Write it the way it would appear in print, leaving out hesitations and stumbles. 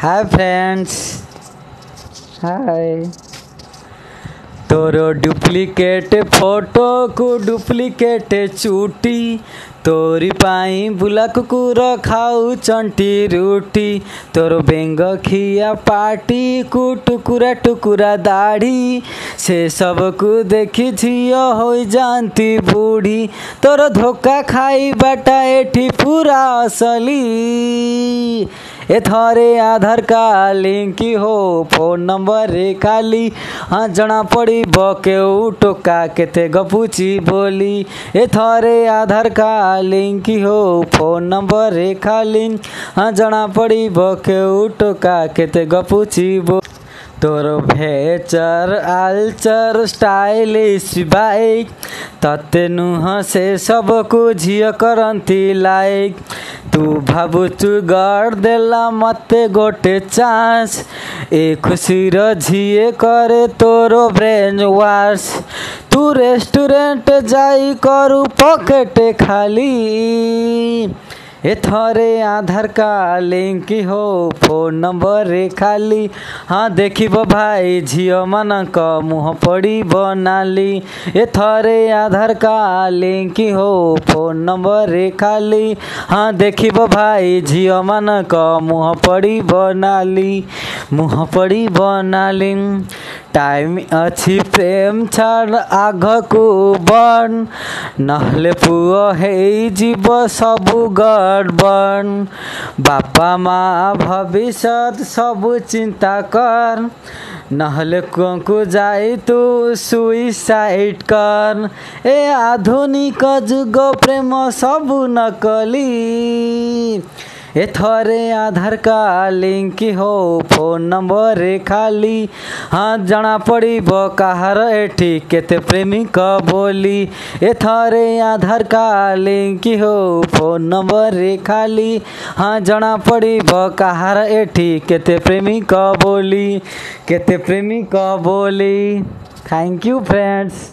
हाय friends. Hi. तोर duplicate photo को duplicate चुटी तोरी पाई बुला कुकुर खाऊ चंटी रूटी तोर बेंग खिया पाटी को टुकुरा टुकुरा दाढ़ी से सब को देखी झियो हो जानती बूढ़ी तोर धोखा खाई बाटा एठी पूरा असली ए थरे आधार कार्ड लिंक हो फोन नंबर रे खाली हाँ जना पड़ी केउ टोका केते गपुची बोली ए थरे आधार कार्ड लिंक हो फोन नंबर रे खाली हाँ जना पड़ी केउ टोका केते गपुची बोली तोर भेचर आलचर स्टाइलिश बाइक तते नुह से सबको झियो करंती लाइक तू भावुचु गड़ देला मते गोटे चांस ए खुशीर झिए करे तोरो ब्रेन वाश तू रेस्टोरेंट जाई करू पॉकेट खाली ए थरे आधार कार्ड लिंक हो फोन नंबर रे खाली हाँ देखिबो भाई झियो मानक मुह पड़िब नाली ए थरे आधार कार्ड लिंक हो फोन नंबर रे खाली हाँ देखिबो भाई झियो मानक मुह पड़िब नाली मुह पड़िब नाली टाइम अच्छी प्रेम छाड़ आग को बन नहले पुओ हे जीव सबु गड़बड़ बापा माँ भविष्य सबु चिंता कर नहले को जाई तू सुइसाइड कर ए आधुनिक जुग प्रेम सबु नकली ए थरे आधार कार्ड लिंक हो फोन नंबर रे खाली हाँ जना पड़िब कहार एठी केते प्रेमिक बोली ए थरे आधार कार्ड लिंक हो फोन नंबर रे खाली हाँ जना पड़िब कहार एठी केते प्रेमिक बोली थैंक यू फ्रेंड्स।